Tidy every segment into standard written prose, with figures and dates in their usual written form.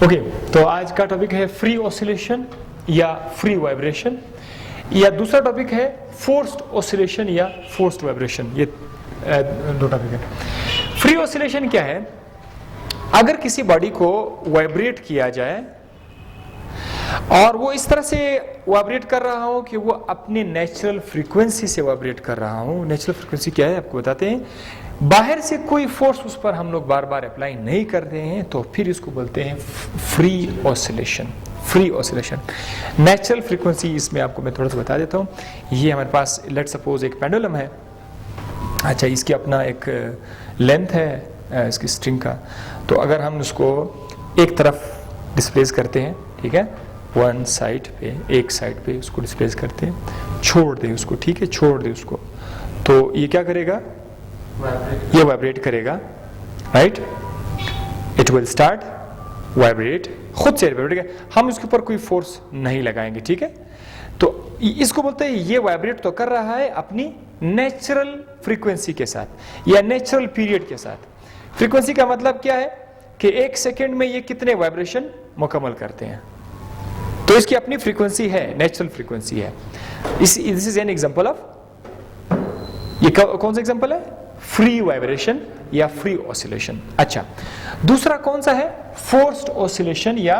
Okay, तो आज का टॉपिक है फ्री ऑसिलेशन या फ्री वाइब्रेशन, या दूसरा टॉपिक है फोर्स्ड ऑसिलेशन या फोर्स्ड वाइब्रेशन। ये दो टॉपिक है। फ्री ऑसिलेशन क्या है? अगर किसी बॉडी को वाइब्रेट किया जाए और वो इस तरह से वाइब्रेट कर रहा हो कि वो अपनी नेचुरल फ्रीक्वेंसी से वाइब्रेट कर रहा हो। नेचुरल फ्रीक्वेंसी क्या है आपको बताते हैं। बाहर से कोई फोर्स उस पर हम लोग बार बार अप्लाई नहीं कर रहे हैं, तो फिर इसको बोलते हैं free oscillation. Free oscillation, natural frequency. इसमें आपको मैं थोड़ा सा बता देता हूँ। ये हमारे पास लेट सपोज एक पेंडुलम है। अच्छा, इसकी अपना एक लेंथ है इसकी स्ट्रिंग का। तो अगर हम उसको एक तरफ डिस्प्लेस करते हैं, ठीक है, वन साइड पे, एक साइड पे उसको डिस्प्लेस करते हैं, छोड़ दे उसको, ठीक है, छोड़ दे उसको, तो ये क्या करेगा? ये वाइब्रेट करेगा, right? It will start vibrate, खुद से वाइब्रेट करेगा। हम इसके ऊपर कोई फोर्स नहीं लगाएंगे, ठीक है। तो इसको बोलते हैं ये वाइब्रेट तो कर रहा है अपनी नेचुरल फ्रीक्वेंसी के साथ या नेचुरल पीरियड के साथ। फ्रीक्वेंसी का मतलब क्या है कि एक सेकेंड में ये कितने वाइब्रेशन मुकम्मल करते हैं, तो इसकी अपनी फ्रीक्वेंसी है, नेचुरल फ्रीक्वेंसी है। This is an example of, ये कौन सा एग्जांपल है? फ्री वाइब्रेशन या फ्री ऑसिलेशन। अच्छा, दूसरा कौन सा है? फोर्स्ड ऑसिलेशन या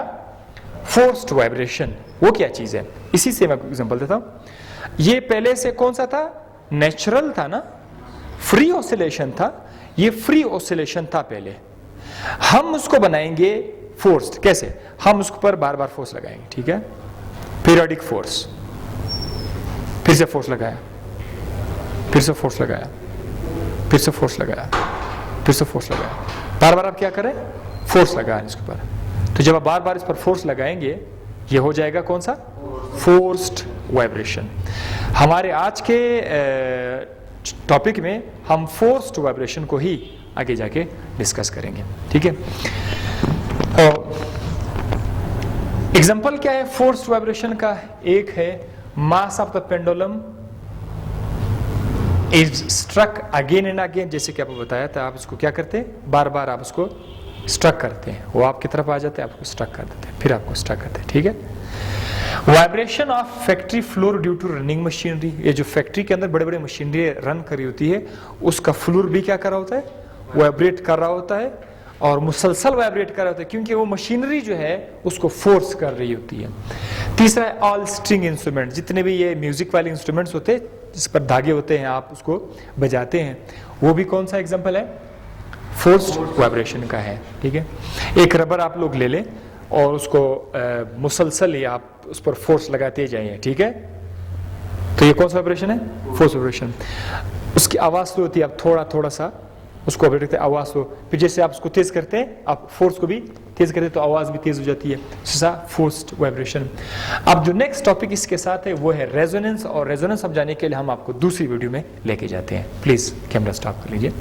फोर्स्ड वाइब्रेशन। वो क्या चीज है? इसी से मैं एग्जांपल देता हूं। ये पहले से कौन सा था? नेचुरल था ना, फ्री ऑसिलेशन था। ये फ्री ऑसिलेशन था पहले। हम उसको बनाएंगे फोर्स्ड। कैसे? हम उसके ऊपर बार बार फोर्स लगाएंगे, ठीक है, पीरियोडिक फोर्स। फिर से फोर्स लगाया, फिर से फोर्स लगाया, फिर से फोर्स लगाया, फिर से फोर्स लगाया। बार बार आप क्या करें? फोर्स लगाएं इसके ऊपर। तो जब आप बार बार इस पर फोर्स लगाएंगे, ये हो जाएगा कौन सा? Forced vibration. हमारे आज के टॉपिक में हम फोर्स्ड वाइब्रेशन को ही आगे जाके डिस्कस करेंगे, ठीक है। एग्जाम्पल क्या है फोर्स्ड वाइब्रेशन का? एक है mass of the pendulum is struck again and again. जैसे कि आपको बताया था, आप इसको क्या करते हैं? बार बार आप उसको स्ट्रक करते हैं, वो आपकी तरफ आ जाते हैं, आपको स्ट्रक कर देते हैं, फिर आपको स्ट्रक करते हैं, ठीक है। Vibration of factory floor due to running machinery. ये जो फैक्ट्री के अंदर बड़े बड़े मशीनरी रन कर रही होती है, उसका फ्लोर भी क्या कर रहा होता है? वाइब्रेट कर रहा होता है, और मुसलसल वाइब्रेट कर रहा होता है, क्योंकि वो मशीनरी जो है उसको फोर्स कर रही होती है। तीसरा है ऑल स्ट्रिंग इंस्ट्रूमेंट। जितने भी ये म्यूजिक वाले इंस्ट्रूमेंट्स होते हैं जिस पर धागे होते हैं, आप उसको बजाते हैं, वो भी कौन सा एग्जांपल है? फोर्स्ड वाइब्रेशन का है, ठीक है। एक रबर आप लोग ले लें और उसको मुसलसल ही आप उस पर फोर्स लगाते जाइए, ठीक है, तो ये कौन सा वाइब्रेशन है? Force vibration. उसकी आवाज तो होती है, आप थोड़ा थोड़ा सा उसको वाइब्रेट करते हैं, आवाज हो, फिर जैसे आप उसको तेज करते हैं, आप फोर्स को भी तेज करते हैं, तो आवाज भी तेज हो जाती है, फोर्स्ड वाइब्रेशन। अब जो नेक्स्ट टॉपिक इसके साथ है वो है रेजोनेंस, और रेजोनेंस समझाने के लिए हम आपको दूसरी वीडियो में लेके जाते हैं। प्लीज कैमरा स्टॉप कर लीजिए।